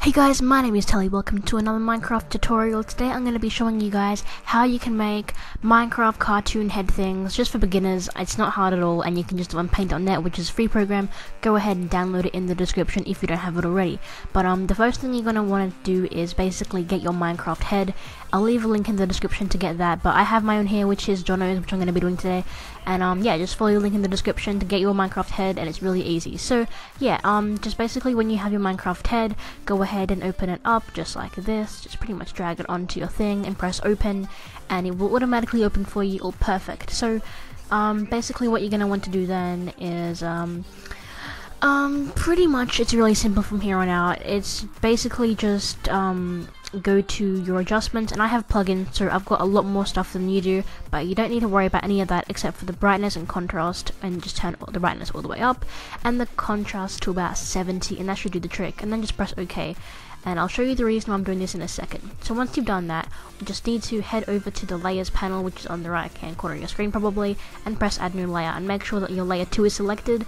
Hey guys, my name is Telly. Welcome to another Minecraft tutorial. Today I'm going to be showing you guys how you can make Minecraft cartoon head things just for beginners. It's not hard at all, and you can just do it on Paint.net, which is a free program. Go ahead and download it in the description if you don't have it already. But the first thing you're going to want to do is basically get your Minecraft head. I'll leave a link in the description to get that, but I have my own here, which is Jono's, which I'm going to be doing today. And yeah, just follow the link in the description to get your Minecraft head, and it's really easy. So yeah, just basically when you have your Minecraft head, go ahead and open it up just like this. Just pretty much drag it onto your thing and press open, and it will automatically open for you, all perfect. So basically what you're going to want to do then is pretty much it's really simple from here on out. It's basically just go to your adjustments, and I have plugins, so I've got a lot more stuff than you do, but you don't need to worry about any of that except for the brightness and contrast, and just turn the brightness all the way up and the contrast to about 70, and that should do the trick. And then just press OK, and I'll show you the reason why I'm doing this in a second. So once you've done that, you just need to head over to the layers panel, which is on the right hand corner of your screen probably, and press add new layer, and make sure that your layer 2 is selected.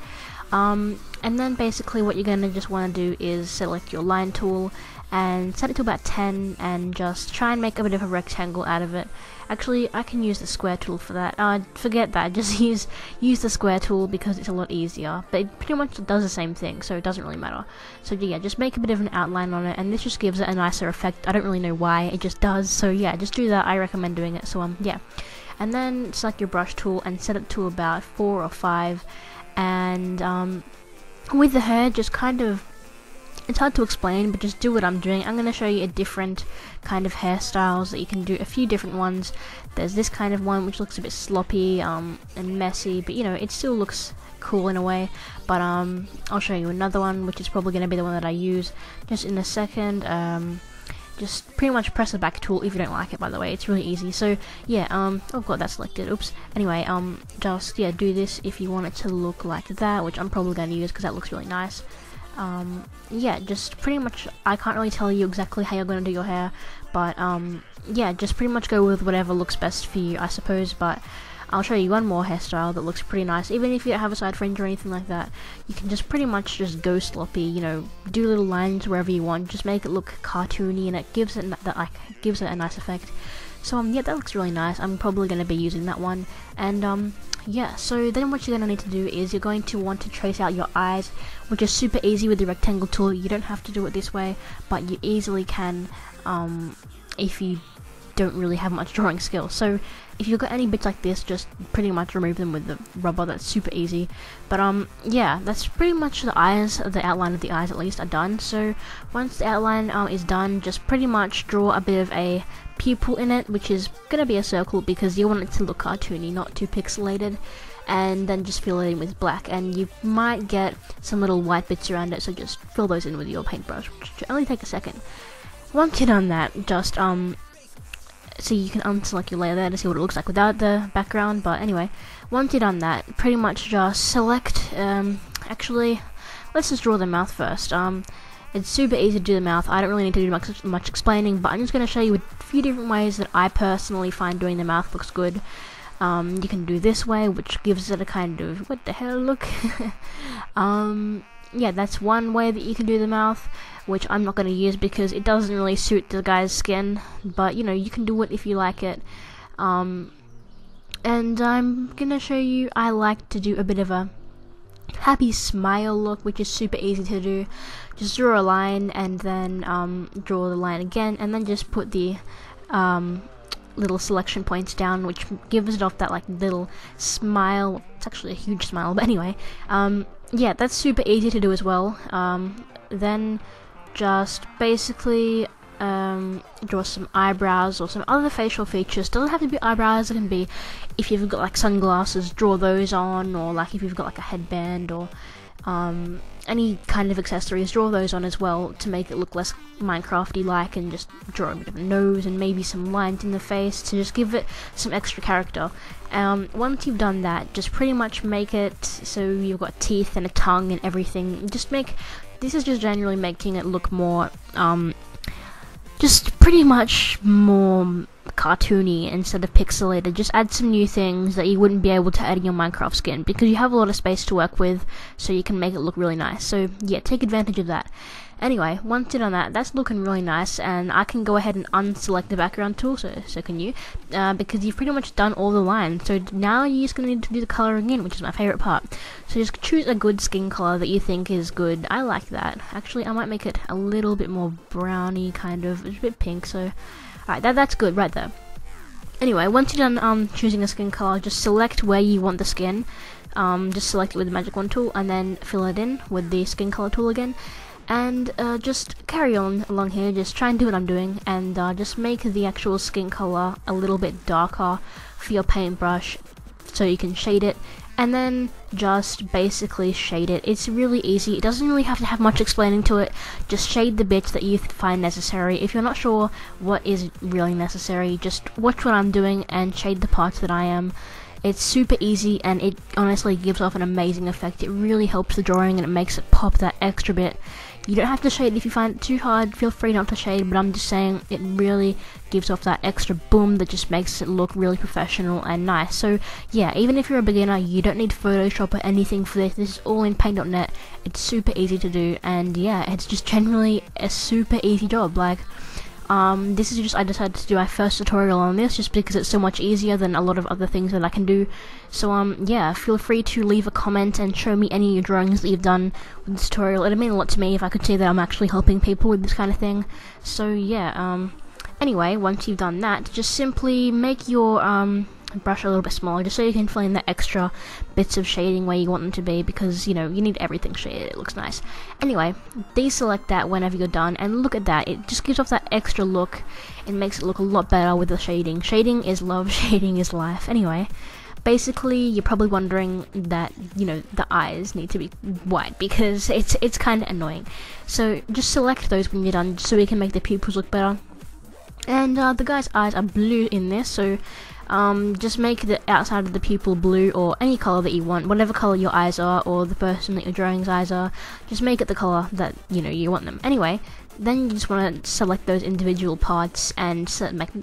And then basically what you're going to just want to do is select your line tool and set it to about 10, and just try and make a bit of a rectangle out of it. Actually, I can use the square tool for that. Forget that, just use the square tool because it's a lot easier, but it pretty much does the same thing, so it doesn't really matter. So yeah, just make a bit of an outline on it, and this just gives it a nicer effect. I don't really know why, it just does. So yeah, just do that. I recommend doing it. So yeah, and then select your brush tool and set it to about 4 or 5, and with the hair, just kind of, it's hard to explain, but just do what I'm doing. I'm going to show you a different kind of hairstyles that you can do, a few different ones. There's this kind of one which looks a bit sloppy and messy, but you know, it still looks cool in a way. But I'll show you another one, which is probably going to be the one that I use just in a second. Just pretty much press the back tool if you don't like it, by the way. It's really easy. So yeah, I've got that selected, oops. Anyway, just yeah, do this if you want it to look like that, which I'm probably going to use because that looks really nice. Yeah, just pretty much, I can't really tell you exactly how you're going to do your hair, but yeah, just pretty much go with whatever looks best for you, I suppose. But I'll show you one more hairstyle that looks pretty nice. Even if you don't have a side fringe or anything like that, you can just pretty much just go sloppy, you know, do little lines wherever you want, just make it look cartoony, and it gives it gives it a nice effect. So yeah, that looks really nice. I'm probably going to be using that one. And yeah, so then what you're going to need to do is you're going to want to trace out your eyes, which is super easy with the rectangle tool. You don't have to do it this way, but you easily can if you don't really have much drawing skill. So if you've got any bits like this, just pretty much remove them with the rubber. That's super easy. But yeah, that's pretty much the eyes, the outline of the eyes at least are done. So once the outline is done, just pretty much draw a bit of a pupil in it, which is gonna be a circle because you want it to look cartoony, not too pixelated. And then just fill it in with black, and you might get some little white bits around it, so just fill those in with your paintbrush, which should only take a second. Once you've done that, just so you can unselect your layer there to see what it looks like without the background. But anyway, once you've done that, pretty much just select, actually, let's just draw the mouth first. It's super easy to do the mouth. I don't really need to do much explaining, but I'm just going to show you a few different ways that I personally find doing the mouth looks good. You can do this way, which gives it a kind of, what the hell look. Yeah, that's one way that you can do the mouth, which I'm not going to use because it doesn't really suit the guy's skin, but you know, you can do it if you like it. And I'm going to show you, I like to do a bit of a happy smile look, which is super easy to do. Just draw a line, and then draw the line again, and then just put the little selection points down, which gives it off that like little smile. It's actually a huge smile, but anyway, yeah, that's super easy to do as well. Then just basically draw some eyebrows or some other facial features. Doesn't have to be eyebrows, it can be, if you've got like sunglasses, draw those on, or like if you've got like a headband or any kind of accessories, draw those on as well to make it look less Minecrafty like, and just draw a bit of a nose and maybe some lines in the face to just give it some extra character. Once you've done that, just pretty much make it so you've got teeth and a tongue and everything. Just make, this is just generally making it look more just pretty much more cartoony instead of pixelated. Just add some new things that you wouldn't be able to add in your Minecraft skin, because you have a lot of space to work with, so you can make it look really nice. So yeah, take advantage of that. Anyway, once you've done that, that's looking really nice, and I can go ahead and unselect the background tool, so can you, because you've pretty much done all the lines. So now you're just going to need to do the coloring in, which is my favourite part. So just choose a good skin colour that you think is good. I like that. Actually, I might make it a little bit more browny, kind of. It's a bit pink, so alright, that's good right there. Anyway, once you're done choosing a skin colour, just select where you want the skin. Just select it with the magic wand tool, and then fill it in with the skin colour tool again. And just carry on along here, just try and do what I'm doing, and just make the actual skin color a little bit darker for your paintbrush so you can shade it, and then just basically shade it. It's really easy, it doesn't really have to have much explaining to it, just shade the bits that you find necessary. If you're not sure what is really necessary, just watch what I'm doing and shade the parts that I am. It's super easy, and it honestly gives off an amazing effect. It really helps the drawing, and it makes it pop that extra bit. You don't have to shade if you find it too hard, feel free not to shade, but I'm just saying it really gives off that extra boom that just makes it look really professional and nice. So yeah, even if you're a beginner, you don't need Photoshop or anything for this. This is all in Paint.net. It's super easy to do, and yeah, it's just generally a super easy job. Like, this is just, I decided to do my first tutorial on this just because it's so much easier than a lot of other things that I can do. So yeah, feel free to leave a comment and show me any of your drawings that you've done with this tutorial. It'd mean a lot to me if I could see that I'm actually helping people with this kind of thing. So yeah, anyway, once you've done that, just simply make your brush a little bit smaller, just so you can fill in the extra bits of shading where you want them to be, because you know you need everything shaded. It looks nice. Anyway, deselect that whenever you're done, and look at that. It just gives off that extra look. It makes it look a lot better with the shading. Shading is love. Shading is life. Anyway, basically, you're probably wondering that, you know, the eyes need to be white because it's kind of annoying. So just select those when you're done, so we can make the pupils look better. And the guy's eyes are blue in this, so just make the outside of the pupil blue, or any color that you want, whatever color your eyes are, or the person that your drawing's eyes are. Just make it the color that you want them. Anyway, then you just want to select those individual parts and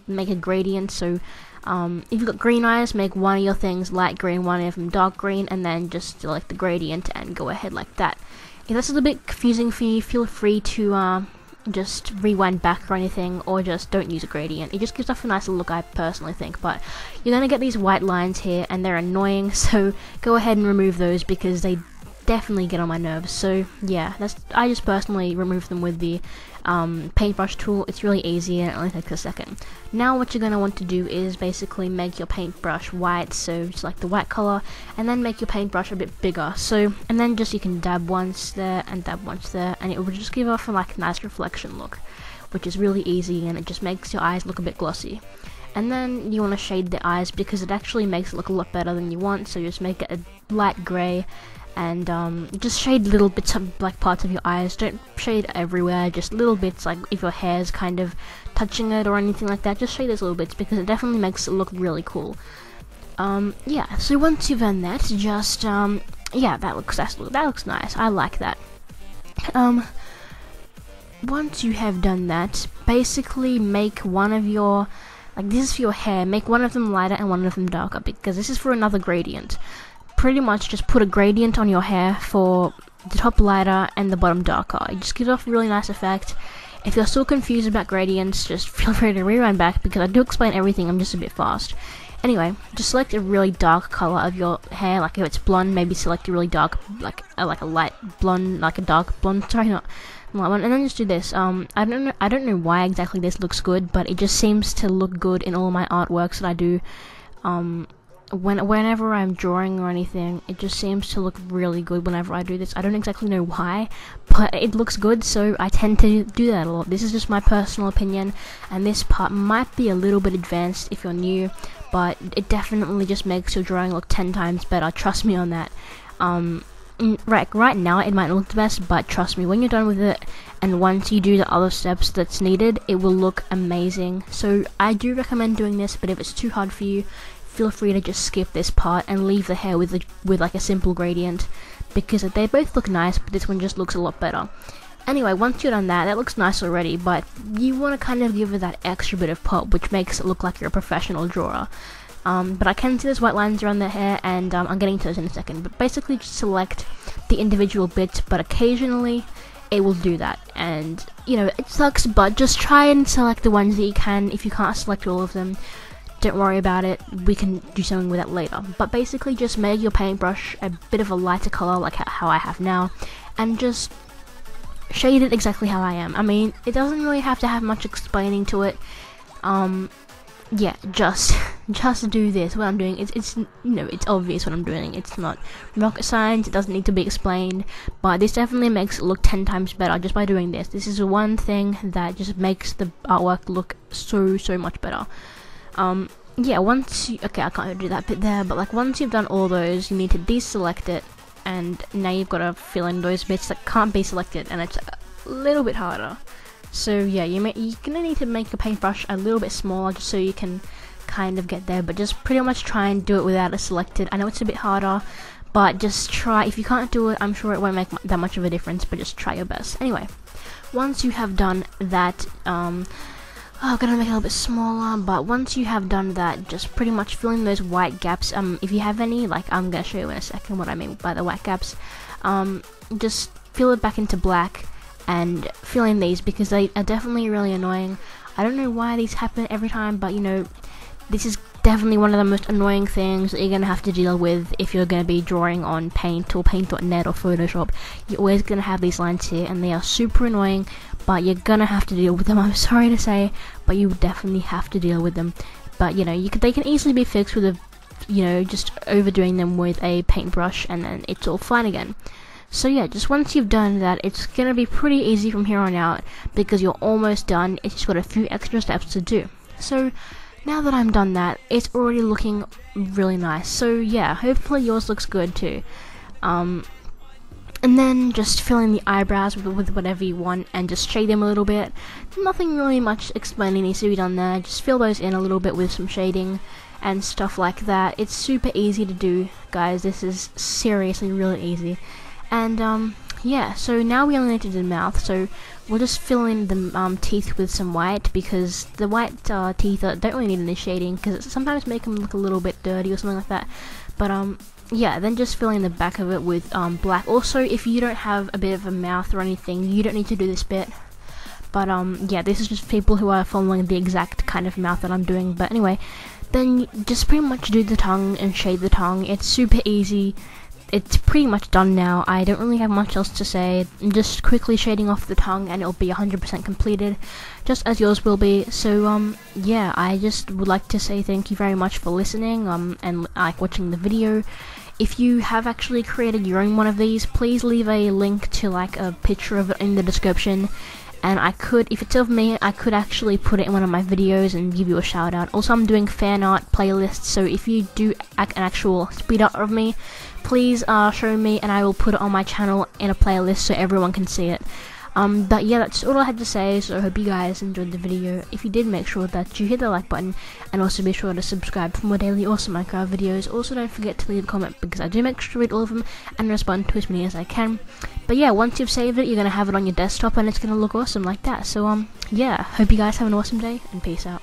make a gradient. So if you've got green eyes, make one of your things light green, one of them dark green, and then just select the gradient and go ahead like that. If this is a bit confusing for you, feel free to just rewind back or anything, or just don't use a gradient. It just gives off a nicer look, I personally think, but you're gonna get these white lines here and they're annoying, so go ahead and remove those because they definitely get on my nerves. So yeah, I just personally remove them with the paintbrush tool. It's really easy and it only takes a second. Now what you're going to want to do is basically make your paintbrush white, so select the white color and then make your paintbrush a bit bigger. So, and then just you can dab once there and dab once there, and it will just give off a like nice reflection look, which is really easy, and it just makes your eyes look a bit glossy. And then you want to shade the eyes because it actually makes it look a lot better than you want, so just make it a light grey, and just shade little bits of black parts of your eyes. Don't shade everywhere, just little bits, like if your hair's kind of touching it or anything like that, just shade those little bits because it definitely makes it look really cool. Yeah, so once you've done that, just yeah, that looks nice. I like that. Once you have done that, basically make one of your, like this is for your hair, make one of them lighter and one of them darker because this is for another gradient. Pretty much just put a gradient on your hair for the top lighter and the bottom darker. It just gives off a really nice effect. If you're still confused about gradients, just feel free to rewind back because I do explain everything, I'm just a bit fast. Anyway, just select a really dark color of your hair, like if it's blonde, maybe select a really dark, like a light blonde, like a dark blonde, sorry, not one, and then just do this. I don't know why exactly this looks good, but it just seems to look good in all my artworks that I do. Whenever I'm drawing or anything, it just seems to look really good whenever I do this. I don't exactly know why, but it looks good, so I tend to do that a lot. This is just my personal opinion, and this part might be a little bit advanced if you're new, but it definitely just makes your drawing look 10 times better, trust me on that. Right now it might not look the best, but trust me, when you're done with it, and once you do the other steps that's needed, it will look amazing. So I do recommend doing this, but if it's too hard for you, feel free to just skip this part and leave the hair with like a simple gradient, because they both look nice, but this one just looks a lot better. Anyway, once you're done that looks nice already, but you want to kind of give it that extra bit of pop, which makes it look like you're a professional drawer. But I can see those white lines around the hair, and I'm getting to those in a second. But basically just select the individual bits, but occasionally it will do that. And you know, it sucks, but just try and select the ones that you can. If you can't select all of them, don't worry about it, we can do something with that later. But basically just make your paintbrush a bit of a lighter color like how I have now, and just shade it exactly how I am. I mean, it doesn't really have to have much explaining to it. Yeah, just do this. What I'm doing, it's you know, it's obvious what I'm doing. It's not rocket science, it doesn't need to be explained, but this definitely makes it look 10 times better just by doing this. This is the one thing that just makes the artwork look so much better. Yeah, once you, okay, I can't do that bit there, but like once you've done all those, you need to deselect it, and now you've got to fill in those bits that can't be selected, and it's a little bit harder. So yeah, you're gonna need to make your paintbrush a little bit smaller just so you can kind of get there, but just pretty much try and do it without it selected. I know it's a bit harder, but just try. If you can't do it, I'm sure it won't make that much of a difference, but just try your best. Anyway, once you have done that, I'm gonna make it a little bit smaller, but once you have done that, just pretty much fill in those white gaps. If you have any, like I'm gonna show you in a second what I mean by the white gaps. Just fill it back into black and fill in these, because they are definitely really annoying. I don't know why these happen every time, but you know, this is definitely one of the most annoying things that you're gonna have to deal with if you're gonna be drawing on Paint or Paint.net or Photoshop. You're always gonna have these lines here, and they are super annoying, but you're gonna have to deal with them. I'm sorry to say, but you definitely have to deal with them. But you know, they can easily be fixed with just overdoing them with a paintbrush, and then it's all fine again. So yeah, just once you've done that, it's gonna be pretty easy from here on out, because you're almost done. It's just got a few extra steps to do. So now that I'm done that, it's already looking really nice. So yeah, hopefully yours looks good too. And then just fill in the eyebrows with whatever you want, and just shade them a little bit. Nothing really much explaining needs to be done there. Just fill those in a little bit with some shading and stuff like that. It's super easy to do, guys. This is seriously really easy. And yeah, so now we only need to do the mouth, so we'll just fill in the teeth with some white, because the white teeth don't really need any shading, because it sometimes make them look a little bit dirty or something like that. But yeah, then just fill in the back of it with black. Also, if you don't have a bit of a mouth or anything, you don't need to do this bit. But yeah, this is just people who are following the exact kind of mouth that I'm doing. But anyway, then just pretty much do the tongue and shade the tongue. It's super easy. It's pretty much done now. I don't really have much else to say. I'm just quickly shading off the tongue, and it'll be 100% completed, just as yours will be. So yeah, I just would like to say thank you very much for listening and like watching the video. If you have actually created your own one of these, please leave a link to like a picture of it in the description, and I could, if it's of me, I could actually put it in one of my videos and give you a shout out. Also, I'm doing fan art playlists, so if you do an actual speed art of me, please show me, and I will put it on my channel in a playlist so everyone can see it. But yeah, that's all I had to say, so I hope you guys enjoyed the video. If you did, make sure that you hit the like button, and also be sure to subscribe for more daily awesome Minecraft videos. Also, don't forget to leave a comment, because I do make sure to read all of them and respond to as many as I can. But yeah, once you've saved it, you're going to have it on your desktop, and it's going to look awesome like that. So yeah, hope you guys have an awesome day, and peace out.